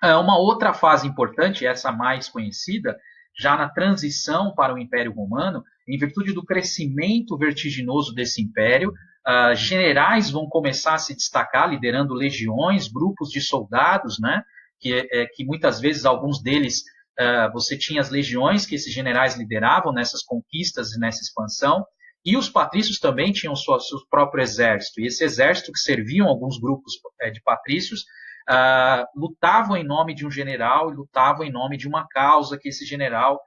Uma outra fase importante, essa mais conhecida, já na transição para o Império Romano, em virtude do crescimento vertiginoso desse império, generais vão começar a se destacar, liderando legiões, grupos de soldados, né? Que muitas vezes alguns deles você tinha as legiões que esses generais lideravam nessas conquistas e nessa expansão, e os patrícios também tinham seu próprio exército, e esse exército que serviam alguns grupos de patrícios lutavam em nome de um general e lutavam em nome de uma causa que esse general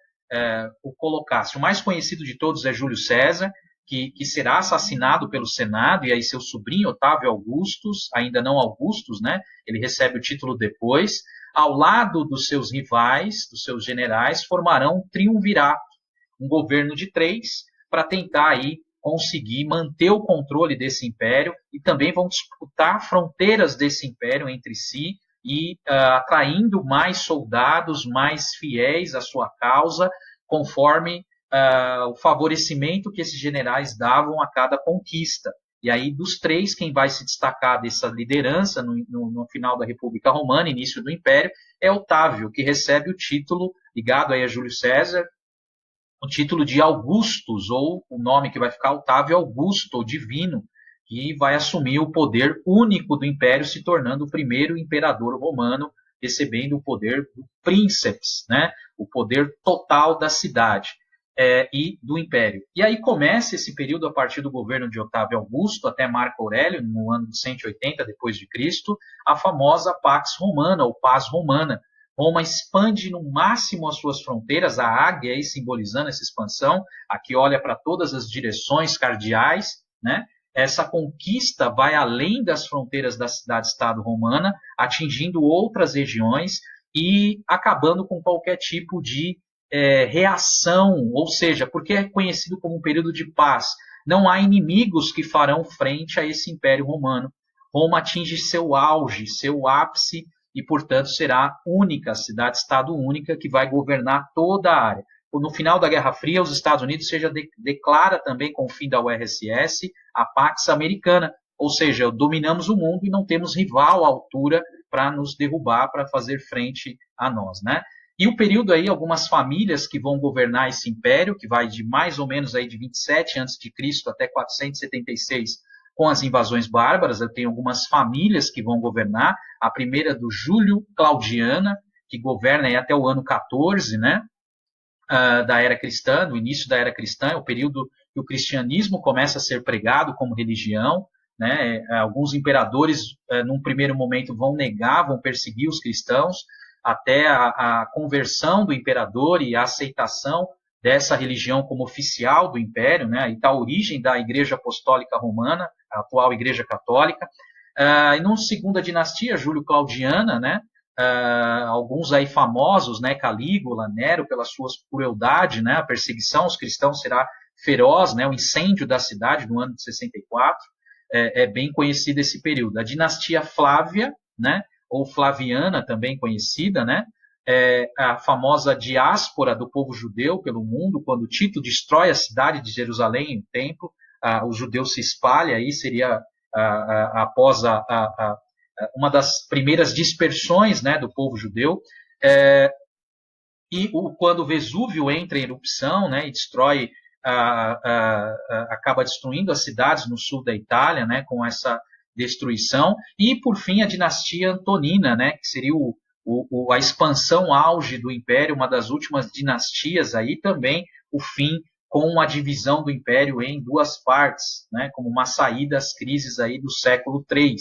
o colocasse. O mais conhecido de todos é Júlio César, que será assassinado pelo Senado, e aí seu sobrinho Otávio Augustus, ainda não Augustus, né? Ele recebe o título depois. Ao lado dos seus rivais, dos seus generais, formarão um triunvirato, um governo de três, para tentar aí conseguir manter o controle desse império e também vão disputar fronteiras desse império entre si e atraindo mais soldados, mais fiéis à sua causa, conforme o favorecimento que esses generais davam a cada conquista. E aí, dos três, quem vai se destacar dessa liderança no final da República Romana, início do Império, é Otávio, que recebe o título, ligado aí a Júlio César, o título de Augustus, ou o nome que vai ficar Otávio Augusto, ou divino, que vai assumir o poder único do império, se tornando o primeiro imperador romano, recebendo o poder do príncipes, né? O poder total da cidade e do império. E aí começa esse período a partir do governo de Otávio Augusto até Marco Aurélio, no ano de 180 depois de Cristo, a famosa Pax Romana, ou Paz Romana. Roma expande no máximo as suas fronteiras, a águia aí simbolizando essa expansão, aqui olha para todas as direções cardeais, né? Essa conquista vai além das fronteiras da cidade-estado romana, atingindo outras regiões e acabando com qualquer tipo de reação, ou seja, porque é conhecido como um período de paz. Não há inimigos que farão frente a esse Império Romano. Roma atinge seu auge, seu ápice, e, portanto, será única, cidade-estado única, que vai governar toda a área. No final da Guerra Fria, os Estados Unidos declara também, com o fim da URSS, a Pax Americana, ou seja, dominamos o mundo e não temos rival à altura para nos derrubar, para fazer frente a nós, né? E o período aí, algumas famílias que vão governar esse império, que vai de mais ou menos aí de 27 a.C. até 476, com as invasões bárbaras, eu tenho algumas famílias que vão governar, a primeira do Júlio Claudiana, que governa até o ano 14, né, da era cristã, do início da era cristã, é o período que o cristianismo começa a ser pregado como religião, né, alguns imperadores, num primeiro momento, vão negar, vão perseguir os cristãos, até a conversão do imperador e a aceitação dessa religião como oficial do império, né, e da origem da Igreja Apostólica Romana, a atual Igreja Católica. E numa segunda dinastia, Júlio Claudiana, né, alguns aí famosos, né, Calígula, Nero, pela sua crueldade, né, a perseguição aos cristãos será feroz, né, o incêndio da cidade no ano de 64, é bem conhecido esse período. A dinastia Flávia, né, ou Flaviana, também conhecida, né, a famosa diáspora do povo judeu pelo mundo, quando Tito destrói a cidade de Jerusalém, o templo, os judeus se espalham, aí seria após uma das primeiras dispersões, né, do povo judeu, e quando o Vesúvio entra em erupção, né, e destrói, acaba destruindo as cidades no sul da Itália, né, com essa destruição, e por fim a dinastia Antonina, né, que seria a expansão auge do Império, uma das últimas dinastias aí também, o fim com a divisão do Império em duas partes, né, como uma saída às crises aí do século III.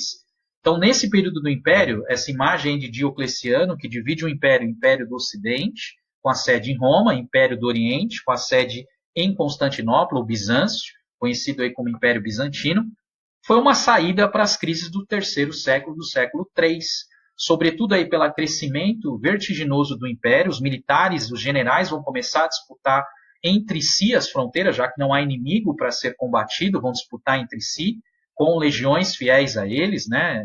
Então, nesse período do Império, essa imagem de Diocleciano, que divide o Império do Ocidente, com a sede em Roma, Império do Oriente, com a sede em Constantinopla, o Bizâncio, conhecido aí como Império Bizantino, foi uma saída para as crises do terceiro século, do século III, sobretudo aí pelo crescimento vertiginoso do Império, os militares, os generais vão começar a disputar entre si as fronteiras, já que não há inimigo para ser combatido, vão disputar entre si, com legiões fiéis a eles, né?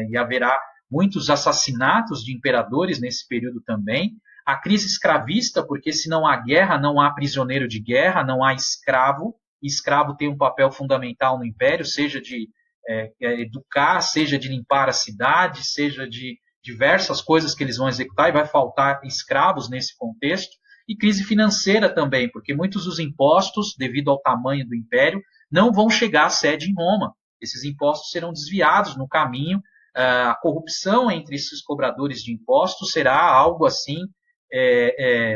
E haverá muitos assassinatos de imperadores nesse período também. A crise escravista, porque se não há guerra, não há prisioneiro de guerra, não há escravo. Escravo tem um papel fundamental no império, seja de educar, seja de limpar a cidade, seja de diversas coisas que eles vão executar e vai faltar escravos nesse contexto, e crise financeira também, porque muitos dos impostos, devido ao tamanho do império, não vão chegar à sede em Roma. Esses impostos serão desviados no caminho. A corrupção entre esses cobradores de impostos será algo assim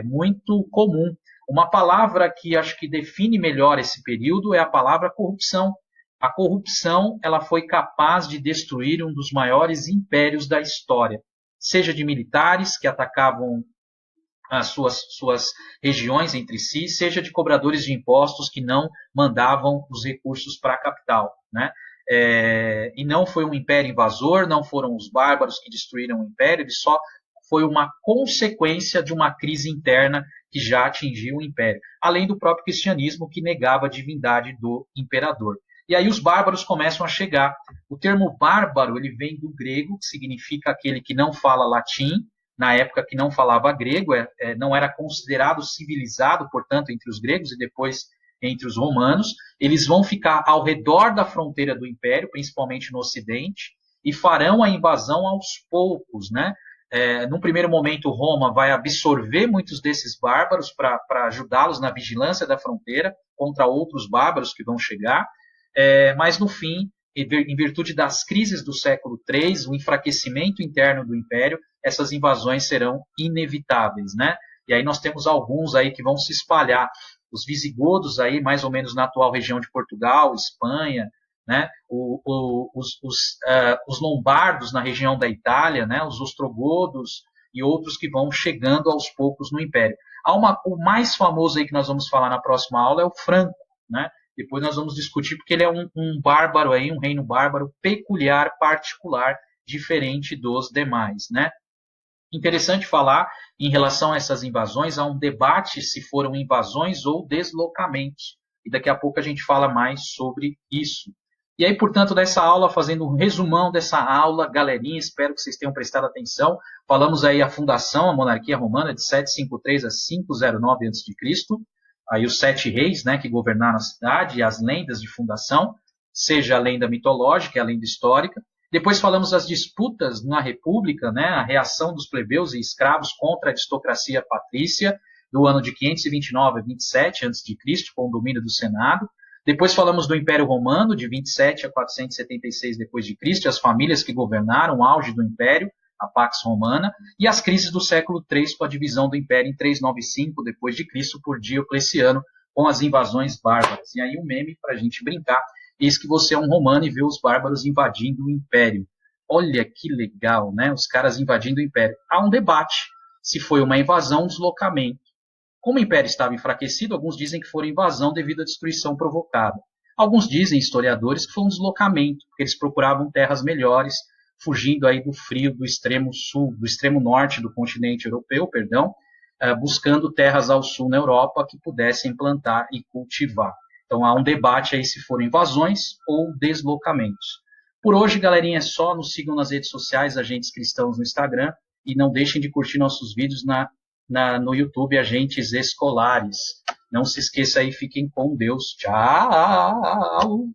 muito comum. Uma palavra que acho que define melhor esse período é a palavra corrupção. A corrupção, ela foi capaz de destruir um dos maiores impérios da história, seja de militares que atacavam as suas regiões entre si, seja de cobradores de impostos que não mandavam os recursos para a capital, né? E não foi um império invasor, não foram os bárbaros que destruíram o império, ele só foi uma consequência de uma crise interna que já atingiu o império, além do próprio cristianismo que negava a divindade do imperador. E aí os bárbaros começam a chegar. O termo bárbaro, ele vem do grego, que significa aquele que não fala latim, na época que não falava grego, não era considerado civilizado, portanto, entre os gregos e depois entre os romanos. Eles vão ficar ao redor da fronteira do império, principalmente no ocidente, e farão a invasão aos poucos, né? Num primeiro momento, Roma vai absorver muitos desses bárbaros para ajudá-los na vigilância da fronteira contra outros bárbaros que vão chegar, mas no fim, em virtude das crises do século III, o enfraquecimento interno do império, essas invasões serão inevitáveis, né? E aí nós temos alguns aí que vão se espalhar. Os visigodos aí, mais ou menos na atual região de Portugal, Espanha, né? Os lombardos na região da Itália, né? Os ostrogodos e outros que vão chegando aos poucos no império. O mais famoso aí que nós vamos falar na próxima aula é o Franco, né? Depois nós vamos discutir porque ele é um bárbaro aí, um reino bárbaro peculiar, particular, diferente dos demais, né? Interessante falar em relação a essas invasões, há um debate se foram invasões ou deslocamentos. E daqui a pouco a gente fala mais sobre isso. E aí, portanto, dessa aula, fazendo um resumão dessa aula, galerinha, espero que vocês tenham prestado atenção. Falamos aí a fundação, a monarquia romana, de 753 a 509 a.C., aí os 7 reis, né, que governaram a cidade, e as lendas de fundação, seja a lenda mitológica e a lenda histórica. Depois falamos das disputas na República, né, a reação dos plebeus e escravos contra a aristocracia patrícia, do ano de 529 a 27 a.C., com o domínio do Senado. Depois falamos do Império Romano, de 27 a 476 d.C., as famílias que governaram, o auge do Império, a Pax Romana, e as crises do século III com a divisão do Império em 395 d.C. por Diocleciano, com as invasões bárbaras. E aí um meme para a gente brincar, eis que você é um romano e vê os bárbaros invadindo o Império. Olha que legal, né? Os caras invadindo o Império. Há um debate se foi uma invasão ou um deslocamento. Como o Império estava enfraquecido, alguns dizem que foi invasão devido à destruição provocada. Alguns dizem, historiadores, que foi um deslocamento, porque eles procuravam terras melhores, fugindo aí do frio do extremo sul, do extremo norte do continente europeu, buscando terras ao sul na Europa que pudessem plantar e cultivar. Então há um debate aí se foram invasões ou deslocamentos. Por hoje, galerinha, é só. Nos sigam nas redes sociais, Agentes Cristãos no Instagram, e não deixem de curtir nossos vídeos no YouTube, Agentes Escolares. Não se esqueça aí, fiquem com Deus. Tchau!